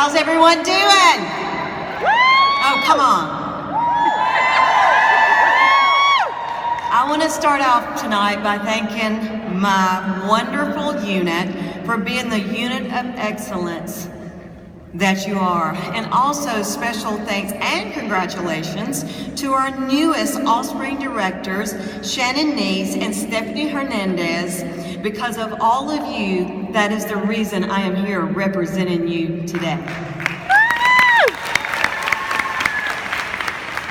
How's everyone doing? Oh, come on. I want to start off tonight by thanking my wonderful unit for being the unit of excellence that you are. And also special thanks and congratulations to our newest Offspring directors, Shannon Neese and Stephanie Hernandez. Because of all of you, that is the reason I am here representing you today.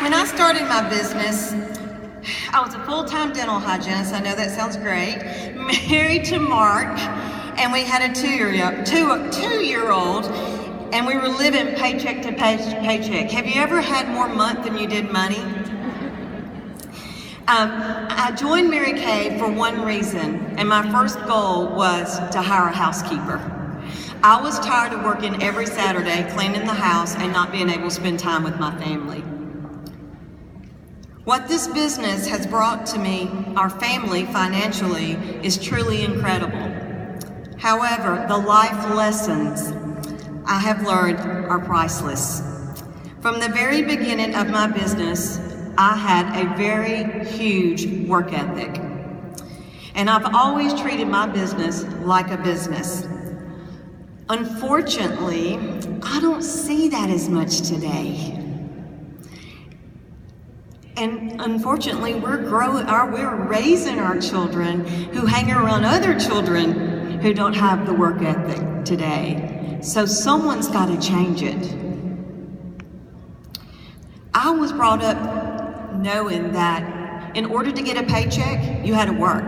When I started my business, I was a full-time dental hygienist. I know that sounds great. Married to Mark, and we had a two-year-old, and we were living paycheck to paycheck. Have you ever had more month than you did money? I joined Mary Kay for one reason, and my first goal was to hire a housekeeper. I was tired of working every Saturday, cleaning the house, and not being able to spend time with my family. What this business has brought to me, our family financially, is truly incredible. However, the life lessons I have learned are priceless. From the very beginning of my business, I had a very huge work ethic. And I've always treated my business like a business. Unfortunately, I don't see that as much today. And unfortunately, we're raising our children who hang around other children who don't have the work ethic today. So someone's got to change it. I was brought up knowing that in order to get a paycheck, you had to work,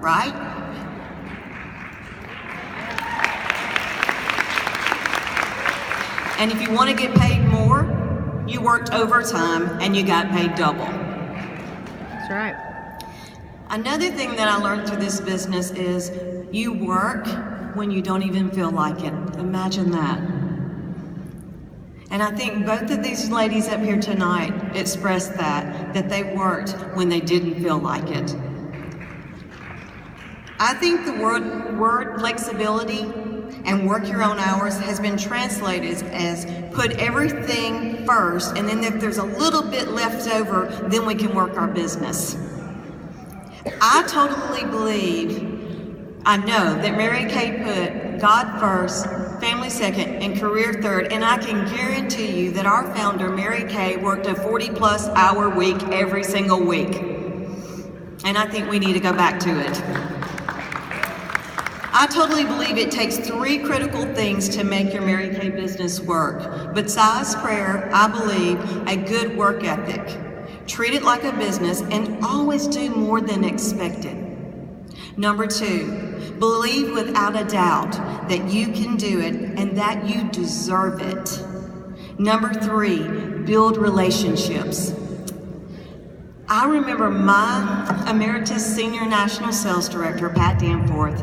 right? And if you want to get paid more, you worked overtime and you got paid double. That's right. Another thing that I learned through this business is you work when you don't even feel like it. Imagine that. And I think both of these ladies up here tonight expressed that they worked when they didn't feel like it. I think the word flexibility and work your own hours has been translated as put everything first, and then if there's a little bit left over, then we can work our business. I totally I know that Mary Kay put God first, family second, and career third, and I can guarantee you that our founder, Mary Kay, worked a 40-plus hour week every single week. And I think we need to go back to it. I totally believe it takes three critical things to make your Mary Kay business work. Besides prayer, I believe a good work ethic. Treat it like a business and always do more than expected. Number two, believe without a doubt that you can do it and that you deserve it. Number three, build relationships. I remember my Emeritus Senior National Sales Director, Pat Danforth.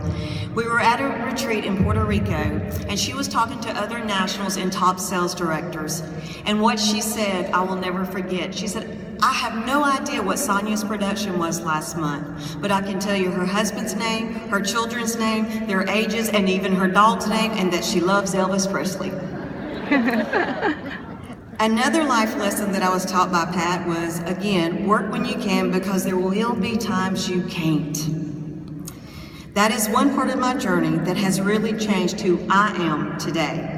We were at a retreat in Puerto Rico, and she was talking to other nationals and top sales directors. And what she said, I will never forget. She said, I have no idea what Sonya's production was last month, but I can tell you her husband's name, her children's name, their ages, and even her dog's name, and that she loves Elvis Presley. Another life lesson that I was taught by Pat was, again, work when you can because there will be times you can't. That is one part of my journey that has really changed who I am today.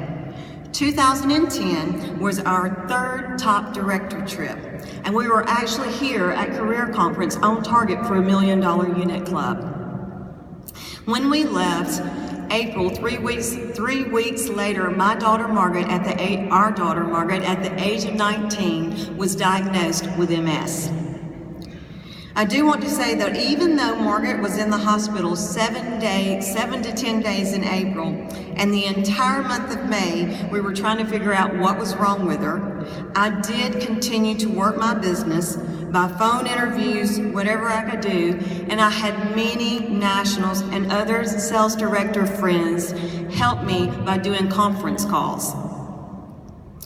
2010 was our third top director trip, and we were actually here at Career Conference on target for $1 million unit club. When we left, April, 3 weeks later, our daughter Margaret, at the age of 19, was diagnosed with MS. I do want to say that even though Margaret was in the hospital 7 to 10 days in April, and the entire month of May, we were trying to figure out what was wrong with her, I did continue to work my business by phone interviews, whatever I could do, and I had many nationals and other sales director friends help me by doing conference calls.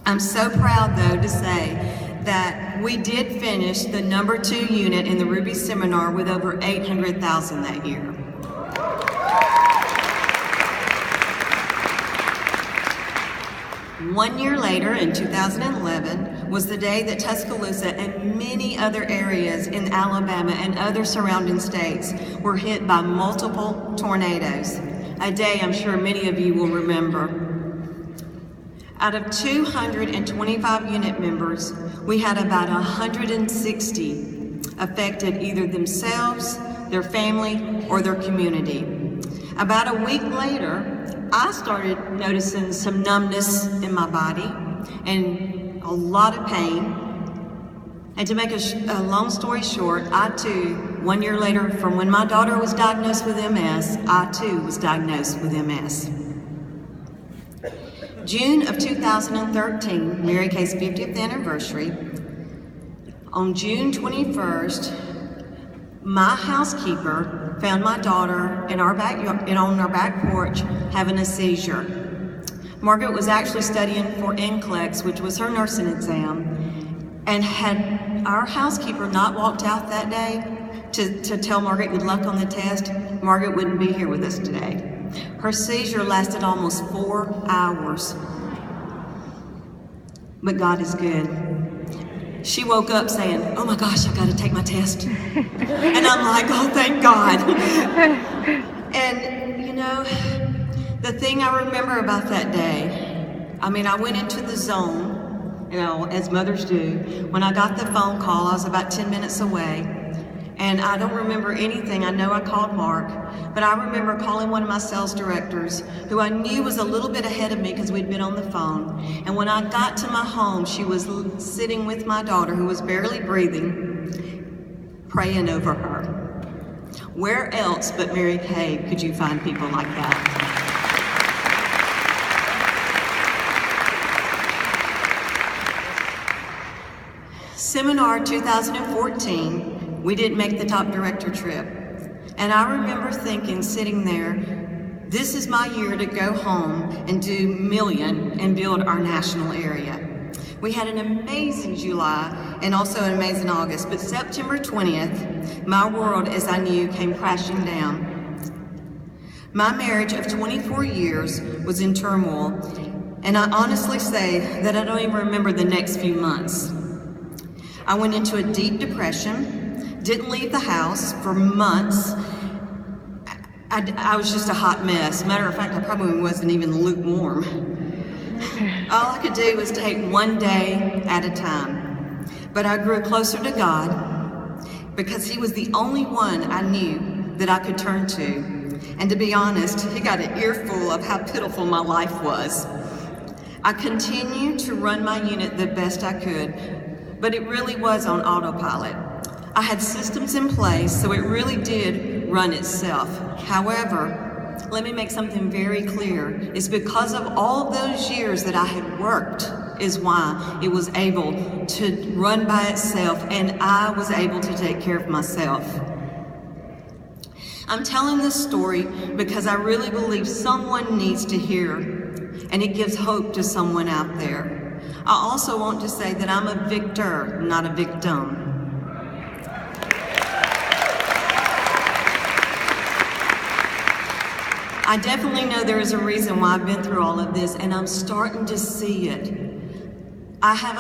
I'm so proud, though, to say that we did finish the number 2 unit in the Ruby Seminar with over 800,000 that year. 1 year later, in 2011, was the day that Tuscaloosa and many other areas in Alabama and other surrounding states were hit by multiple tornadoes. A day I'm sure many of you will remember. Out of 225 unit members, we had about 160 affected either themselves, their family, or their community. About a week later, I started noticing some numbness in my body and a lot of pain. And to make a long story short, I too, 1 year later from when my daughter was diagnosed with MS, I too was diagnosed with MS. June of 2013, Mary Kay's 50th anniversary. On June 21st, my housekeeper found my daughter in our backyard, on our back porch, having a seizure. Margaret was actually studying for NCLEX, which was her nursing exam, and had our housekeeper not walked out that day to tell Margaret good luck on the test, Margaret wouldn't be here with us today. Her seizure lasted almost 4 hours. But God is good. She woke up saying, "Oh my gosh, I gotta take my test." And I'm like, "Oh, thank God." And you know, the thing I remember about that day, I went into the zone, as mothers do. When I got the phone call, I was about 10 minutes away. And I don't remember anything. I know I called Mark, but I remember calling one of my sales directors who I knew was a little bit ahead of me because we'd been on the phone. And when I got to my home, she was sitting with my daughter who was barely breathing, praying over her. Where else but Mary Kay could you find people like that? Seminar 2014, we didn't make the top director trip. And I remember thinking, sitting there, this is my year to go home and do million and build our national area. We had an amazing July and also an amazing August, but September 20th, my world as I knew came crashing down. My marriage of 24 years was in turmoil, and I honestly say that I don't even remember the next few months. I went into a deep depression, didn't leave the house for months. I was just a hot mess. Matter of fact, I probably wasn't even lukewarm. All I could do was take one day at a time. But I grew closer to God because He was the only one I knew that I could turn to. And to be honest, He got an earful of how pitiful my life was. I continued to run my unit the best I could, but it really was on autopilot. I had systems in place, so it really did run itself. However, let me make something very clear. It's because of all those years that I had worked is why it was able to run by itself and I was able to take care of myself. I'm telling this story because I really believe someone needs to hear, and it gives hope to someone out there. I also want to say that I'm a victor, not a victim. I definitely know there is a reason why I've been through all of this, and I'm starting to see it. I have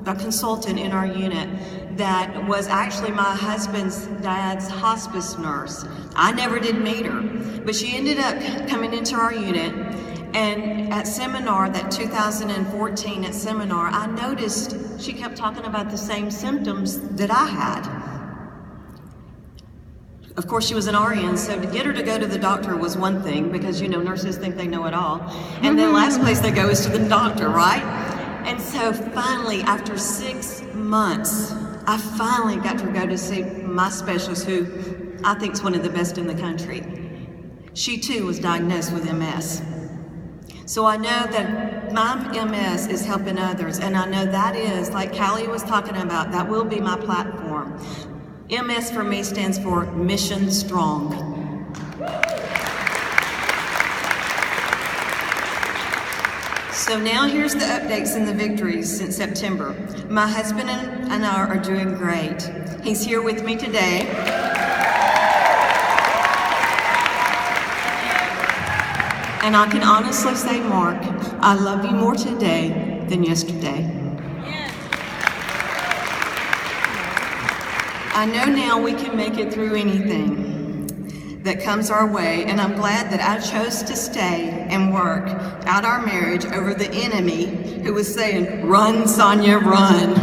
a consultant in our unit that was actually my husband's dad's hospice nurse. I never did meet her, but she ended up coming into our unit, and at seminar, that 2014 at seminar, I noticed she kept talking about the same symptoms that I had. Of course, she was an RN, so to get her to go to the doctor was one thing, because nurses think they know it all. And the last place they go is to the doctor, right? And so finally, after 6 months, I finally got to go to see my specialist, who I think is one of the best in the country. She too was diagnosed with MS. So I know that my MS is helping others, and I know that is, like Callie was talking about, that will be my platform. MS for me stands for Mission Strong. So now here's the updates and the victories since September. My husband and I are doing great. He's here with me today. And I can honestly say, Mark, I love you more today than yesterday. I know now we can make it through anything that comes our way, and I'm glad that I chose to stay and work out our marriage over the enemy who was saying, "Run, Sonya, run."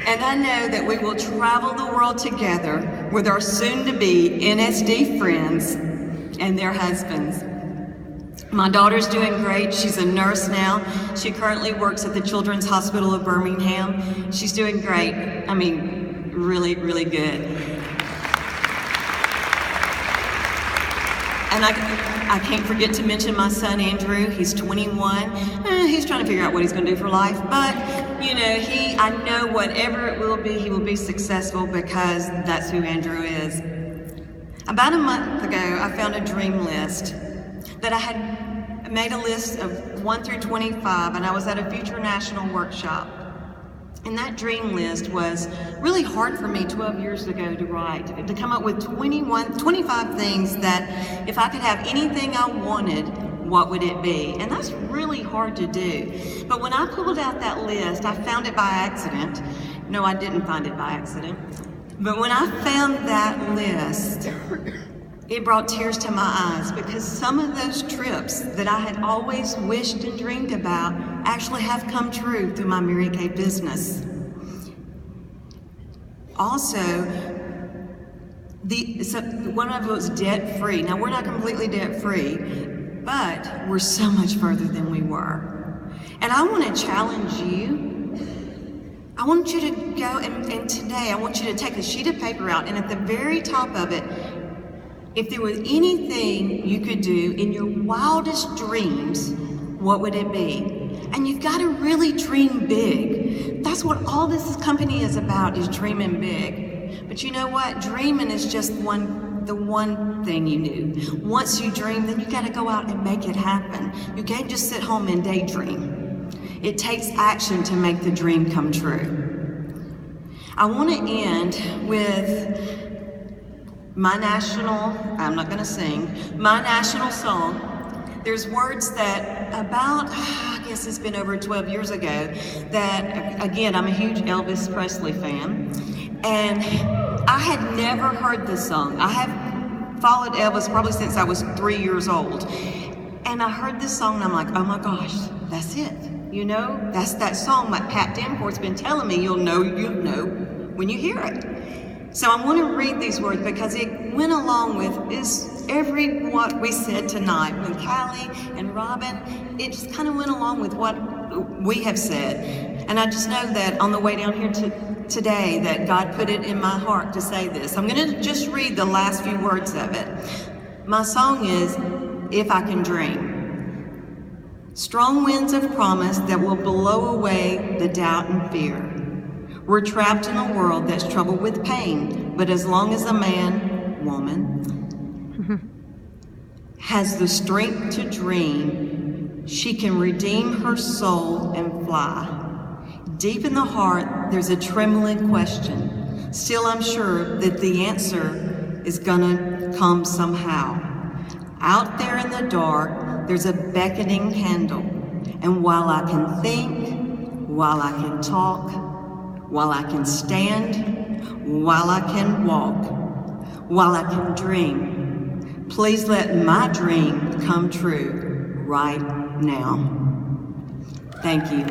And I know that we will travel the world together with our soon-to-be NSD friends and their husbands. My daughter's doing great. She's a nurse now. She currently works at the Children's Hospital of Birmingham. She's doing great. I mean, really, really good. And I can't forget to mention my son, Andrew. He's 21. He's trying to figure out what he's going to do for life. But, you know, I know whatever it will be, he will be successful because that's who Andrew is. About a month ago, I found a dream list that I had made a list of 1 through 25, and I was at a Future National workshop. And that dream list was really hard for me 12 years ago to write, to come up with 25 things that if I could have anything I wanted, what would it be? And that's really hard to do. But when I pulled out that list, I found it by accident. No, I didn't find it by accident. But when I found that list, it brought tears to my eyes because some of those trips that I had always wished and dreamed about actually have come true through my Mary Kay business. Also, one of it was debt-free. Now, we're not completely debt-free, but we're so much further than we were. And I want to challenge you. I want you to go and today I want you to take a sheet of paper out, and at the very top of it, if there was anything you could do in your wildest dreams, what would it be? And you've got to really dream big. That's what all this company is about, is dreaming big. But you know what? Dreaming is just the one thing you do. Once you dream, then you got to go out and make it happen. You can't just sit home and daydream. It takes action to make the dream come true. I want to end with my national song. There's words that I guess it's been over 12 years ago, that, again, I'm a huge Elvis Presley fan, and I had never heard this song. I have followed Elvis probably since I was 3 years old, and I heard this song and I'm like, oh my gosh, that's it. You know, that's that song that Pat Danforth's been telling me you'll know when you hear it. So I want to read these words because it went along with what we said tonight with Callie and Robin. It just kind of went along with what we have said. And I just know that on the way down here today that God put it in my heart to say this. I'm going to just read the last few words of it. My song is, If I Can Dream. Strong winds of promise that will blow away the doubt and fear. We're trapped in a world that's troubled with pain, but as long as a man, woman, has the strength to dream, she can redeem her soul and fly. Deep in the heart, there's a trembling question. Still, I'm sure that the answer is gonna come somehow. Out there in the dark, there's a beckoning candle. And while I can think, while I can talk, while I can stand, while I can walk, while I can dream, please let my dream come true right now. Thank you.